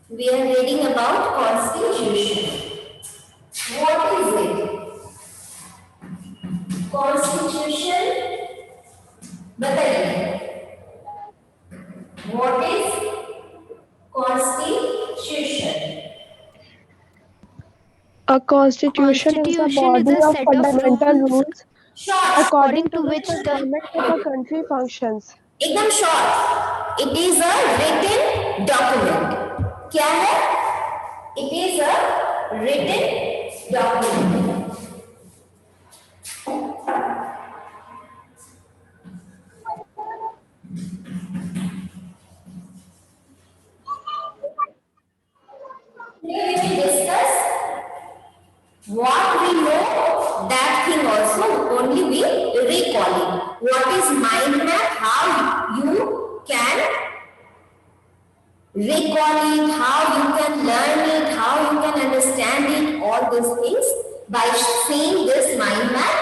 We are reading about Constitution. What is it? Constitution बताइए. What is Constitution? A constitution is a Constitution is body a of set of fundamental rules rules Short. according according to to which which the the government of a country functions. एकदम short. It is a written document. क्या है? It is a written document. Today we will discuss what we know, that thing also only we recall it. What is mind map? How you can recall it, how you can learn it, how you can understand it, all these things by seeing this mind map,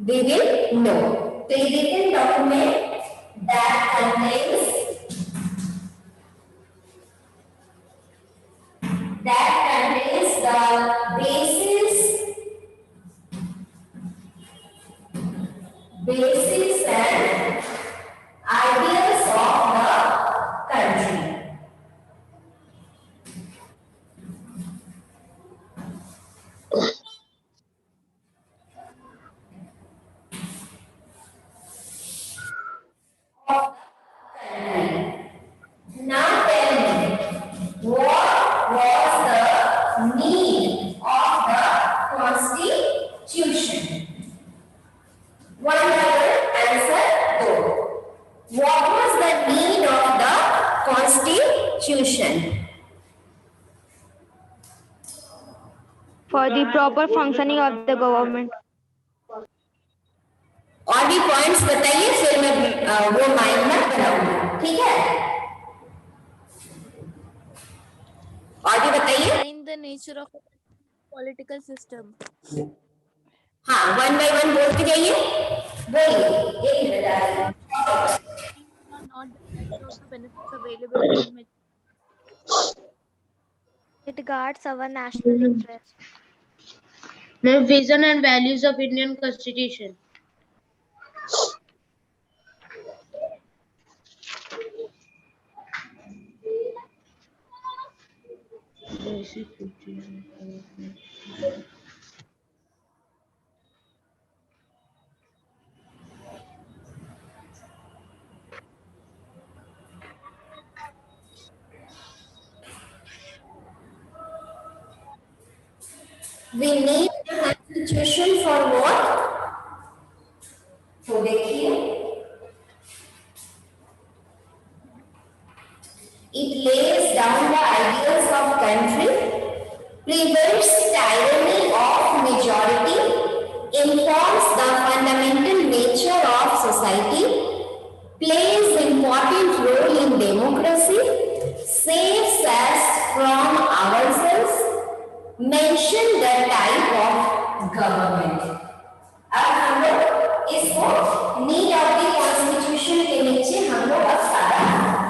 we will know. So, a written document that contains the basis and ideas of the country. Now tell me, what was the need of the Constitution? One other answer, go. What was the need of the Constitution? for the proper functioning of the government. और भी points बताइए, फिर मैं वो mind में बनाऊंगा, ठीक है? और भी बताइए. In the nature of a political system. हाँ, वन बाय वन बोलते जाइए. बोलिए, एक मिनट आ रही है. Not the benefits available in it. It guards our national interest. The vision and values of Indian Constitution. We need a constitution for what? तो देखिए, it lays down the ideas of country, prevents tyranny of majority, informs the fundamental nature of society, plays important role in democracy, saves us from ourselves, mention the type of government. अब हम लोग इसको need of the constitution के नीचे हम लोग अब सारा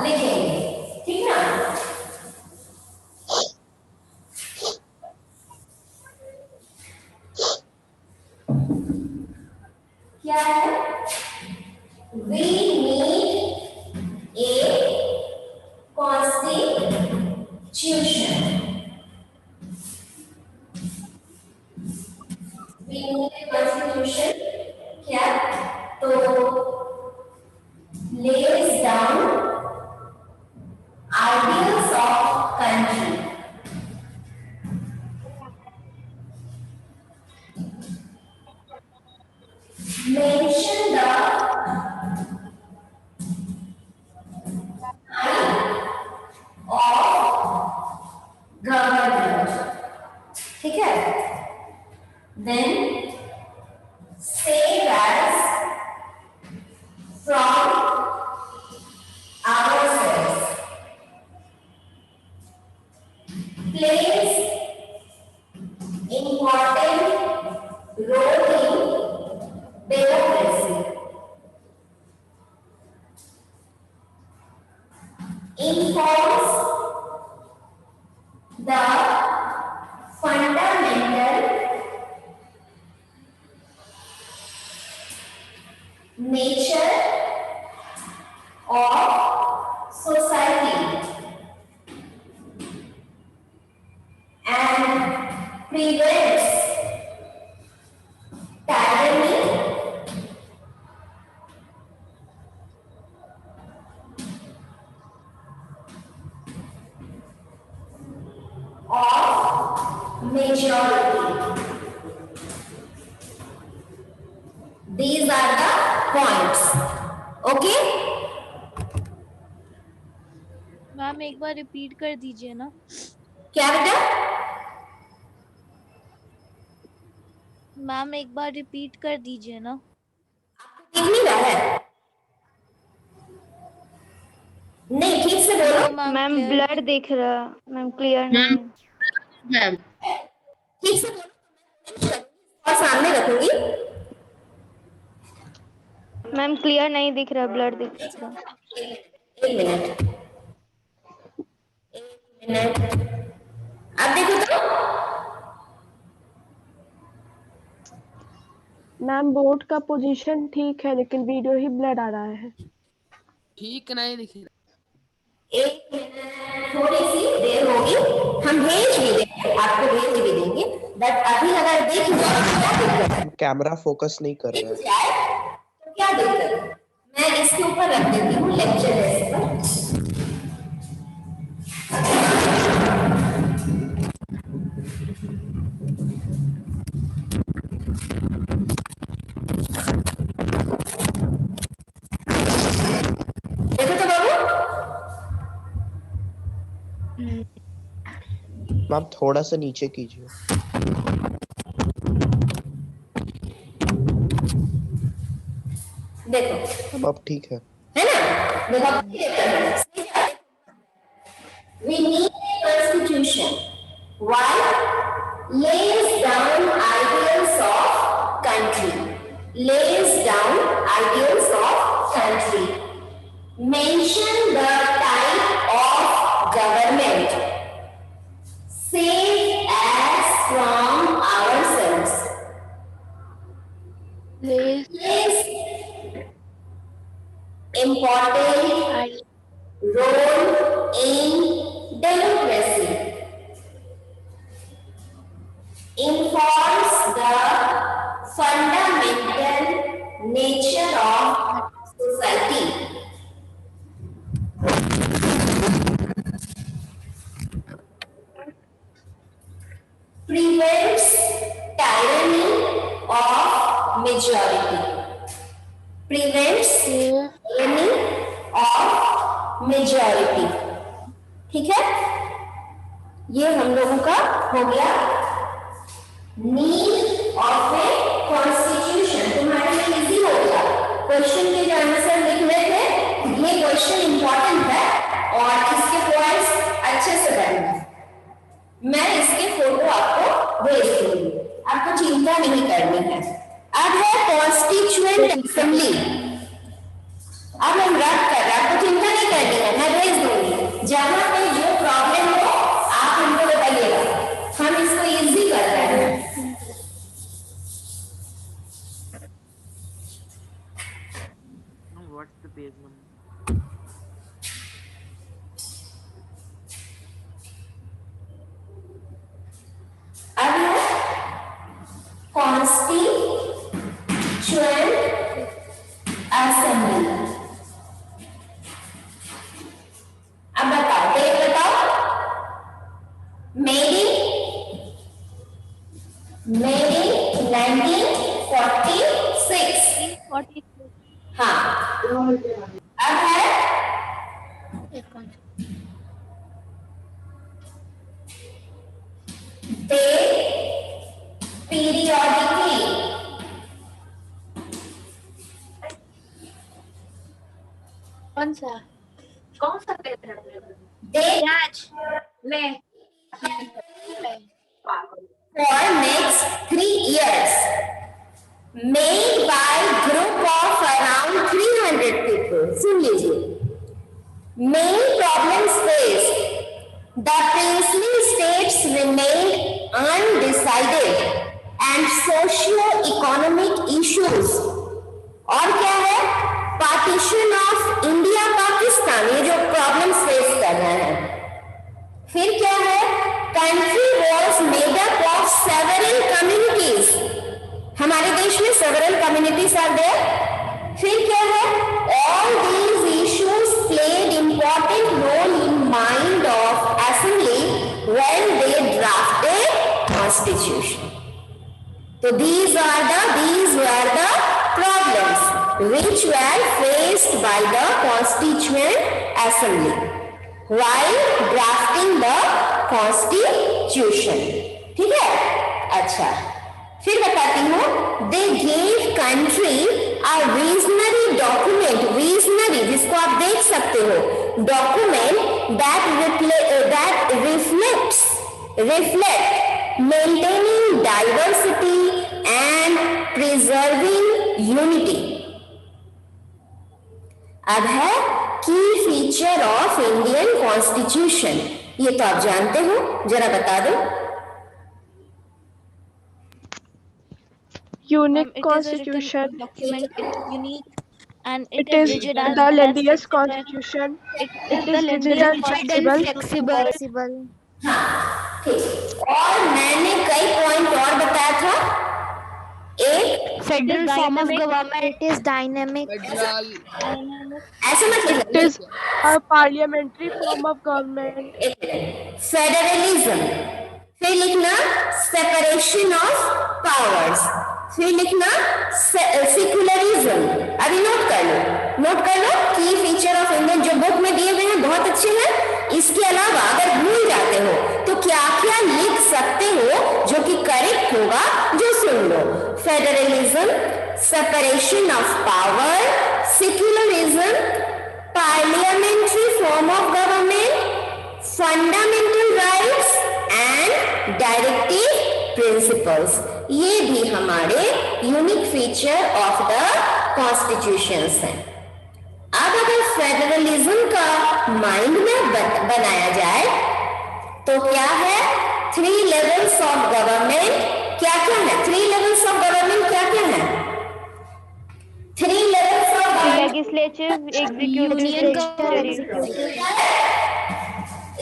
लिखेंगे, ठीक ना? क्या है? We need a constitution. We need a constitution. क्या? तो lays down ideals of country. Mention the type of government. ठीक है? Then save us from ourselves. Plays important role in democracy. Informs the fundamental nature of society and prevents tyranny of majority. These are the points. Okay? Ma'am एक बार repeat कर दीजिए ना। क्या बेटा? Ma'am एक बार repeat कर दीजिए ना। दिख नहीं रहा है? नहीं, ठीक से बोलो। मैम ब्लड दिख रहा, मैम क्लियर नहीं। मैम ठीक से बोलो और सामने रखूंगी। मैम क्लियर नहीं दिख रहा, ब्लड दिख रहा। एक मिनट, अब देखो तो। मैम बोर्ड का पोजीशन ठीक है लेकिन वीडियो ही ब्लड आ रहा है। ठीक नहीं दिख रहा। एक मिनट, थोड़ी सी देर होगी, हम भेज भी देंगे, आपको भेज भी देंगे, बट अभी अगर देख जाए तो क्या दिक्कत है? कैमरा फोकस नहीं कर रहा है। दिख जाए तो क्या दिक्कत है? मैं इसके ऊपर रख देती हूँ लेक्चर डेस्क पर। देखो तो बाबू, मैम थोड़ा सा नीचे कीजिए। देखो अब ठीक है। है ना? देखो we need a constitution. Why? Lays down ideals of country. Lays down ideals of country. Mention the type of government. Save us from ourselves. Plays important role in democracy. Informs the fundamental nature of society. Prevents tyranny of majority. Prevents tyranny of majority. ठीक है? ये हम लोगों का हो गया need of a constitution. तुम्हारे लिए इजी हो गया। क्वेश्चन के जो आंसर लिख रहे थे, ये क्वेश्चन इंपॉर्टेंट है और इसके पॉइंट्स अच्छे से करना है। मैं इसके फोटो आपको भेज दूंगी, आपको चिंता नहीं करनी है। अब है कॉन्स्टिट्यूएंट असेंबली। अब हम रख कर, आपको चिंता नहीं करनी है, मैं भेज दूंगी। जहां पे जो प्रॉब्लम हो आप हमको बताइएगा, हम इसको इजी कर रहे हैं। What's the page number? अब है कॉन्स्टिट्यूएंट असेंबली। अब बताओ, डेट बताओ। Made in 1946। हाँ, अब है they periodically कौन सा पेज है? they for next 3 years made by group of around 300 people. सुन लीजिए, main problems faced The princely states remained undecided and socio-economic issues. और क्या है? पार्टीशन ऑफ इंडिया पाकिस्तान, ये जो प्रॉब्लम फेस कर रहे हैं। फिर क्या है? Country was made up of several communities, हमारे देश में सेवरल कम्युनिटीज आर देयर। फिर क्या है? All these issues played important role in mind of assembly when they drafted constitution. तो these were the problems which were faced by the Constituent Assembly while drafting the Constitution. ठीक है? अच्छा, फिर बताती हूँ, they gave country a visionary document, visionary जिसको आप देख सकते हो, document that reflect maintaining diversity and preserving unity. अब है की फीचर ऑफ इंडियन कॉन्स्टिट्यूशन, ये तो आप जानते हो, जरा बता दो। Unique It is a written constitution. document, it is unique and It is rigid as the well as lengthiest flexible. constitution. It It is is rigid rigid and and flexible. flexible. हाँ, ठीक। और मैंने कई point और बताया था। एक Federal form of dynamic. government. It is dynamic. Federal ऐसे मत It लिखना, is a parliamentary form of government. एक मिनट, फेडरलिज्म, फिर लिखना सेपरेशन ऑफ पावर्स, फिर लिखना सेक्युलरिज्म। अभी नोट कर लो की फीचर ऑफ इंडियन, जो बुक में दिए हुए हैं बहुत अच्छे हैं। इसके अलावा अगर भूल जाते हो तो क्या क्या लिख सकते हो जो कि करेक्ट होगा, जो सुन लो। Federalism, separation of power, secularism, parliamentary form of government, fundamental rights and directive principles, ये भी हमारे unique feature of the constitutions हैं। अब अगर फेडरलिज्म का माइंड में बनाया जाए तो क्या है? 3 लेवल्स ऑफ गवर्नमेंट, क्या क्या है? 3 लेवल्स ऑफ गवर्नमेंट क्या क्या है? 3 levels of government, Legislative, executive, Union judiciary.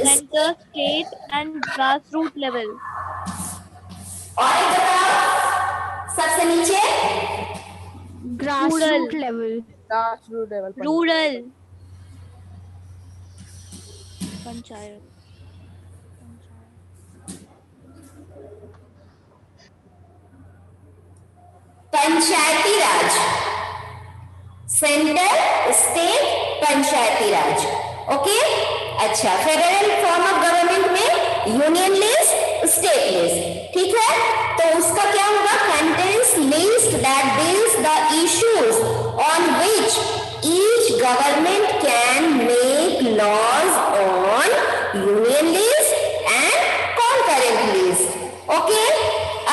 center, state and grassroots level. और एक बताओ सबसे नीचे, Grassroots level. Rural. Panchayat. Panchayati Raj, centre, state, Panchayati Raj. Okay, अच्छा, फेडरल फॉर्म ऑफ गवर्नमेंट में यूनियन लिस्ट, स्टेट लिस्ट, ठीक है? तो उसका क्या होगा? Contains list that deals the issues on which each government can make laws on union list and concurrent list. Okay,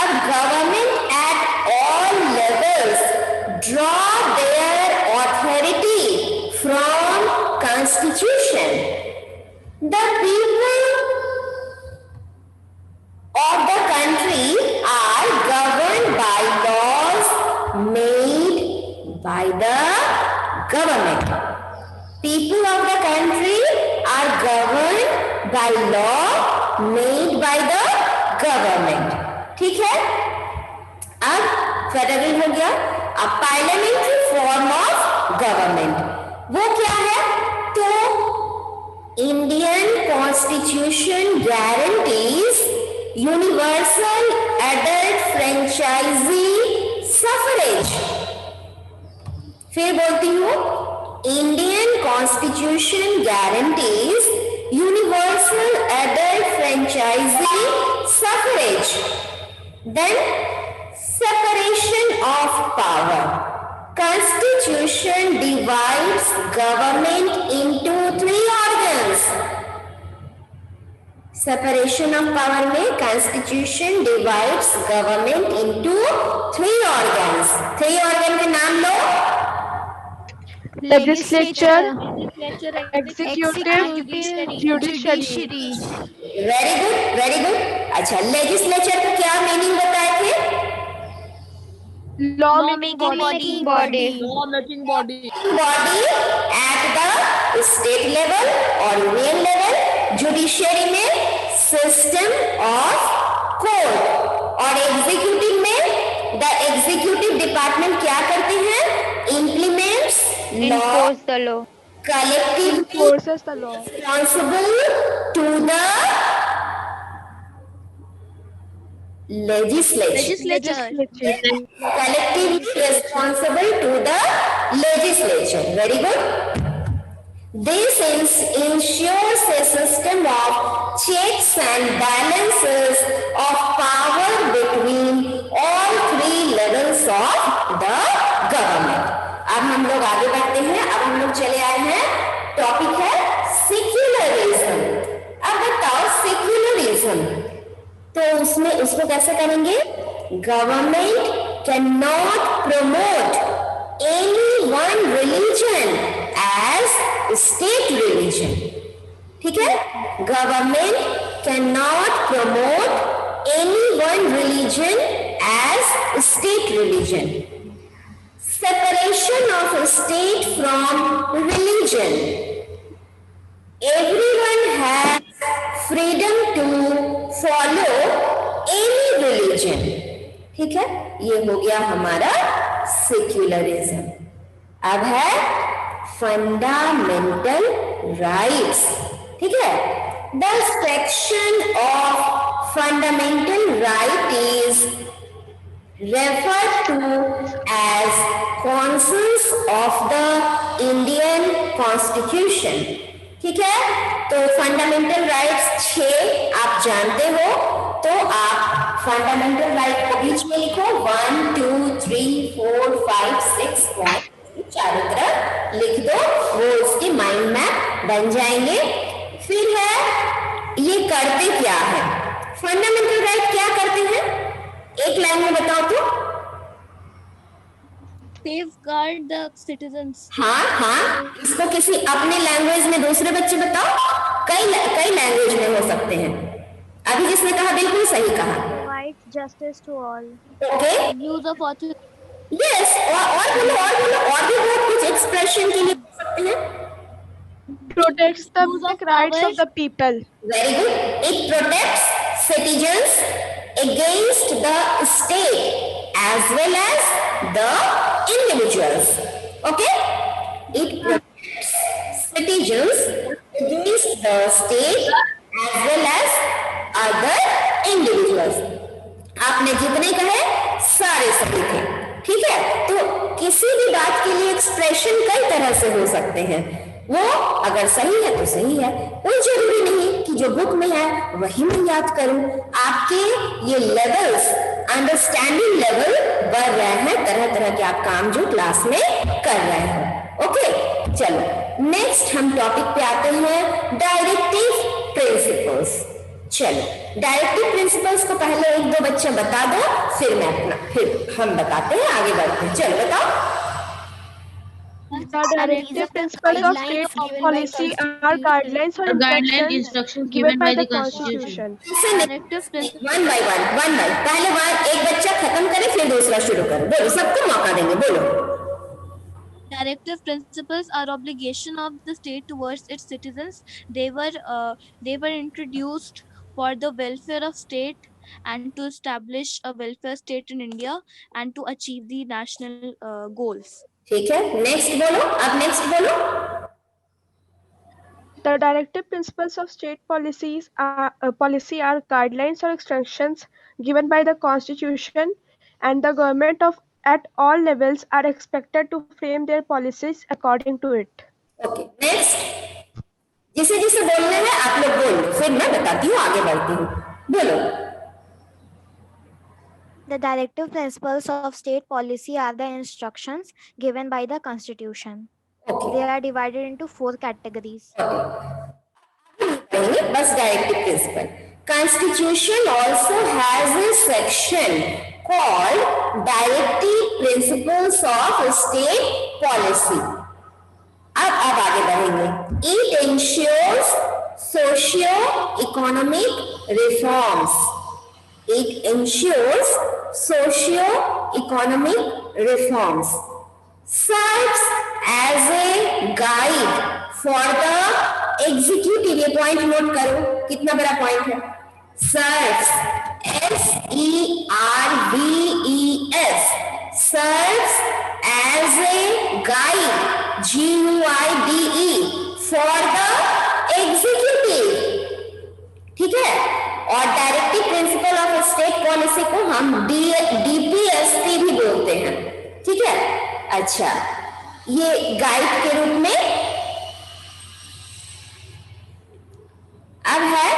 अब government at all levels draw their authority from constitution. The people of the country are governed by laws made by the government. People of the country are governed by law made by the government. ठीक है? अब federal हो गया। अब parliamentary form of government वो क्या है? तो Indian constitution guarantees universal adult franchise suffrage. फिर बोलती हूं, Indian constitution guarantees universal adult franchise suffrage. Then separation of power. Constitution divides government into 3 organs. Separation of power में Constitution divides government into 3 organs. 3 organ के नाम लो। legislature, legislature, executive, judiciary. Very good. अच्छा, legislature का क्या meaning बताए थे? Law making Making body. Law making body. Body at the state level और union level, judiciary में सिस्टम ऑफ कोर्ट, और एग्जीक्यूटिव में द एग्जीक्यूटिव डिपार्टमेंट क्या करते हैं? Implements law, Enforce the law. Collectively Enforces the law. responsible to the legislature. Collectively responsible to the legislature. Very good. This ensures a system of checks and balances of power between all three levels of the government. अब हम लोग आगे बढ़ते हैं। अब हम लोग चले आए हैं, टॉपिक है सेक्युलरिज्म। अब बताओ सेक्युलरिज्म तो उसमें उसको कैसे करेंगे? Government can not promote any one religion as state religion. ठीक है, government can not promote any one religion as state religion. Separation of state from religion. Everyone has freedom to follow any religion. ठीक है, ये हो गया हमारा secularism. अब है फंडामेंटल राइट्स। ठीक है, the section of fundamental right is referred to as concerns of the Indian Constitution. ठीक है, तो फंडामेंटल राइट्स 6 आप जानते हो, तो आप फंडामेंटल राइट को बीच में लिखो, 1 2 3 4 5 6 पॉइंट चारों तरफ लिख दो, वो उसके माइंड मैप बन जाएंगे। फिर है ये करते क्या है? फंडामेंटल राइट क्या करते हैं? एक लाइन में बताओ तो। safeguard the citizens. हाँ, इसको किसी अपने लैंग्वेज में दूसरे बच्चे बताओ। कई लैंग्वेज में हो सकते हैं। अभी जिसने कहा बिल्कुल सही कहा। Provides justice to all. Okay, Use of authority. Yes, और बोलो, और भी बहुत कुछ एक्सप्रेशन के लिए हो सकते हैं। Protects the rights of the people. Very good. It protects citizens against the state as well as the individuals. Okay, it protects citizens against the state as well as other individuals. आपने जितने कहे सारे सही थे। ठीक है, तो किसी भी बात के लिए एक्सप्रेशन कई तरह से हो सकते हैं। वो अगर सही है तो सही है, कोई जरूरी नहीं कि जो बुक में है वही मैं याद करूं। आपके ये लेवल्स, अंडरस्टैंडिंग लेवल बढ़ रहे हैं, तरह तरह के आप काम जो क्लास में कर रहे हैं। ओके, चलो नेक्स्ट हम टॉपिक पे आते हैं, डायरेक्टिव प्रिंसिपल्स। चलो डायरेक्टिव प्रिंसिपल्स को पहले एक दो बच्चे बता दो, फिर हम बताते हैं, आगे बढ़ते हैं। चलो बताओ। The directive principles of state policy are guidelines or instructions given by the Constitution. One by पहले एक बच्चा खत्म करे फिर दूसरा शुरू करे। बोलो, सबको मौका देंगे, बोलो। Directive principles are obligation of the state towards its citizens. They were introduced for the welfare of state and to establish a welfare state in India and to achieve the national goals. ठीक है, next बोलो। अब next बोलो। The directive principles of state policy are guidelines or instructions given by the Constitution, and the government at all levels are expected to frame their policies according to it. Okay, next. जिसे जिसे बोलना है आप लोग बोल लो, फिर मैं बताती हूँ, आगे बढ़ती हूँ। बोलो। The directive principles of state policy are the instructions given by the Constitution. Okay. They are divided into 4 categories. बस directive principle. Constitution also has a section called Directive Principles of State Policy. अब आगे बढ़ेंगे. It ensures socio-economic reforms. It ensures socio-economic reforms. Serves as a guide for the executive. ये point note करो, कितना बड़ा point है. Serves, SERVES, serves as a guide, GUIDE, for the executive. ठीक है. और directive principle of state policy को हम DPSP भी बोलते हैं. ठीक है. अच्छा, ये गाइड के रूप में अब है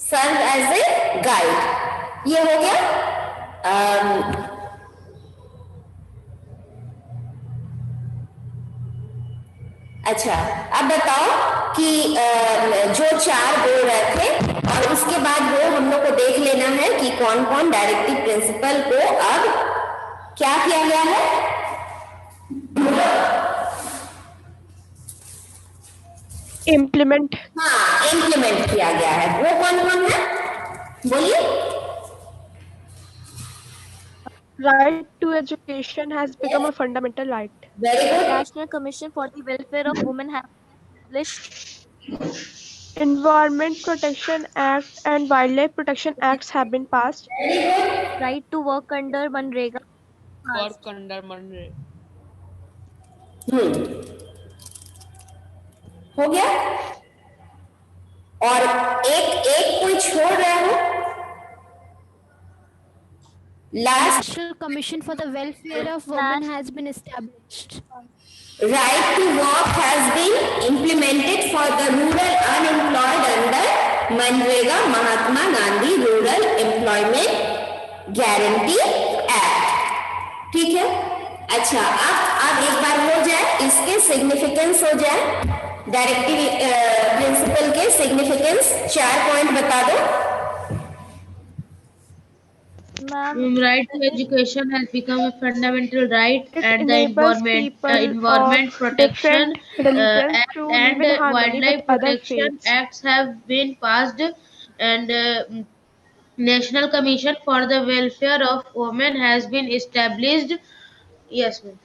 सर्व एज ए गाइड. ये हो गया. अच्छा, अब बताओ कि जो 4 बोल रहे थे और उसके बाद वो हम लोग को देख लेना है कि कौन कौन डायरेक्टिव प्रिंसिपल को अब क्या किया गया है. इम्प्लीमेंट. हाँ, इम्प्लीमेंट किया गया है. वो कौन कौन है, बोलिए. Right to education has become a fundamental right. Very good. National Commission for the Welfare of Women have established. Environment Protection Act and Wildlife Protection Acts have been passed. Right to work under Manrega. Work under मनरे. हो गया. और एक कोई छोड़ रहे हो. Last. National Commission for the Welfare of Women has been established. Right to work has been implemented for the rural unemployed under Manrega, Mahatma Gandhi Rural Employment Guarantee Act. ठीक है. अच्छा, अब एक बार हो जाए, इसके सिग्निफिकेंस हो जाए, डायरेक्टिव प्रिंसिपल के सिग्निफिकेंस 4 पॉइंट बता दो. Ma'am, Right to education has become a fundamental right, It and the enables Environment people Protection of different religions Act to and live in harmony Wildlife with other Protection faiths. Acts have been passed, and National Commission for the Welfare of Women has been established. Yes, ma'am.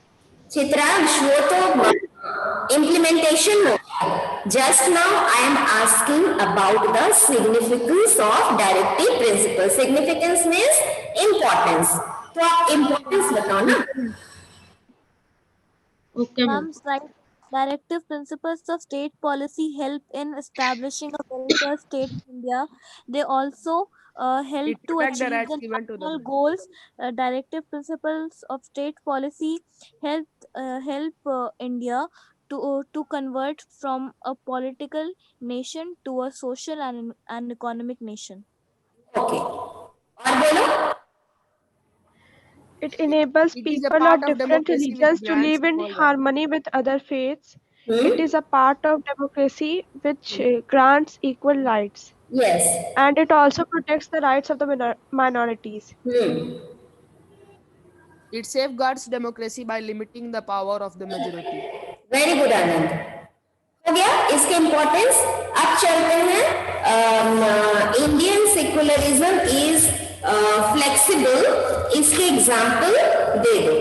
Chitransh, वो तो implementation हो. Just now I am asking about the significance of directive principle. Significance means importance. तो आप importance बताओ ना. Okay, ma'am. ma'am, directive principles of state policy help in establishing a welfare state in India. They also help It to protect the achieve rights the given to the national women. goals. Directive principles of state policy help India to convert from a political nation to a social and economic nation. Okay. और बोलो. It enables It is a people part of of different democracy which religions to grants live in equal rights. harmony with other faiths. Hmm? It is a part of democracy which grants equal rights. Yes. And it also protects the rights of the minorities. It safeguards democracy by limiting the power of the majority. Very good Anand. हो गया इसके importance. अब चलते हैं. Indian secularism is flexible. इसके example दे दो.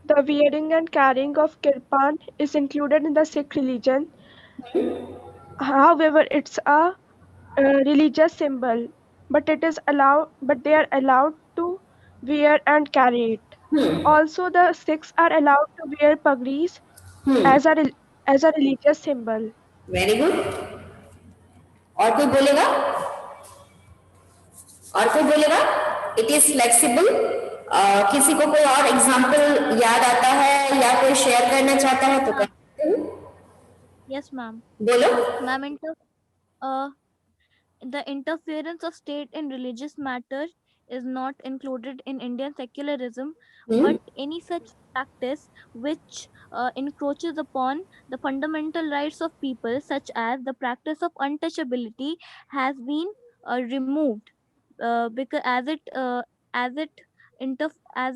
The wearing and carrying of kirpan is included in the Sikh religion. However, it's a religious symbol, but they are allowed to wear and carry it. Also, the Sikhs are allowed to wear pagris as a religious symbol. Very good. और कोई बोलेगा? It is flexible. किसी को कोई और example याद आता है या कोई शेयर करना चाहता है तो कर सकते हो. Yes, ma'am. बोलो. Ma'am, the interference of state in religious matter is not included in Indian secularism, Hmm? but any such practice which encroaches upon the fundamental rights of people, such as the practice of untouchability, has been removed, because as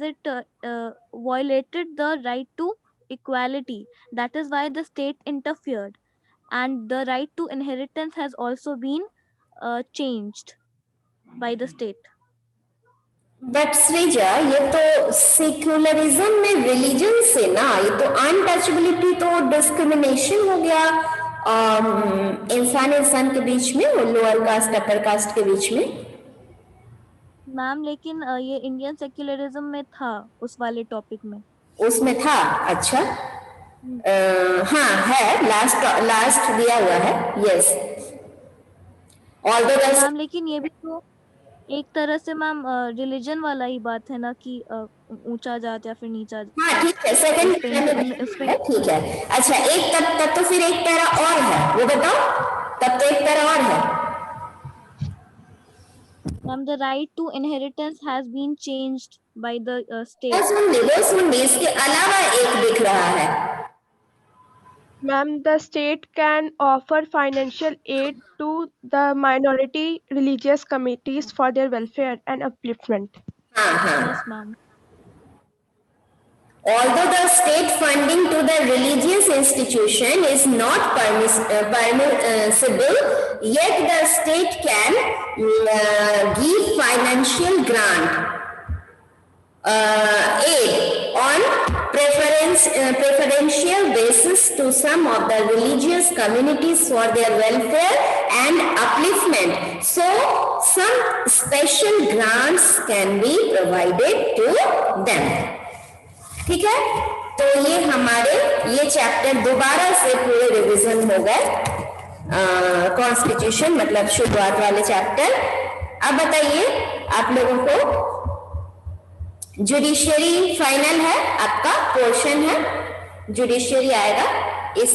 it violated the right to equality. That is why the state interfered, and the right to inheritance has also been changed by the state. But Srija, ये तो secularism में religion से ना, ये तो untouchability तो discrimination हो गया इंसान इंसान के बीच में, और लोअर कास्ट अपर कास्ट के बीच में। मैम लेकिन ये इंडियन सेक्युलरिज्म में था, उस वाले टॉपिक में। उसमें था? अच्छा। हाँ है, लास्ट दिया हुआ है, यस। मैम लेकिन ये भी तो एक तरह से मैम रिलीजन वाला ही बात है ना, कि ऊंचा जात या फिर नीचा जात। हाँ ठीक है, सेकंड ठीक है। अच्छा, एक तब तो फिर एक पैरा और है, वो बताओ। तब तो एक पैरा और है। Ma'am the right to inheritance has been changed by the state. वो सुन ली, इसके अलावा एक दिख रहा है। Ma'am, the state can offer financial aid to the minority religious committees for their welfare and upliftment. Yes, ma'am. Although the state funding to the religious institution is not permissible, yet the state can give financial grant aid on preferential basis to some of the religious communities for their welfare and upliftment. So, some special grants can be provided to them. ठीक है, तो ये हमारे ये chapter दोबारा से पूरे revision हो गए, कॉन्स्टिट्यूशन मतलब शुरुआत वाले चैप्टर। अब बताइए आप लोगों को, जुडिशरी फाइनल है, आपका पोर्शन है, जुडिशरी आएगा इस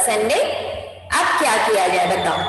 संडे। अब क्या किया जाए बताओ।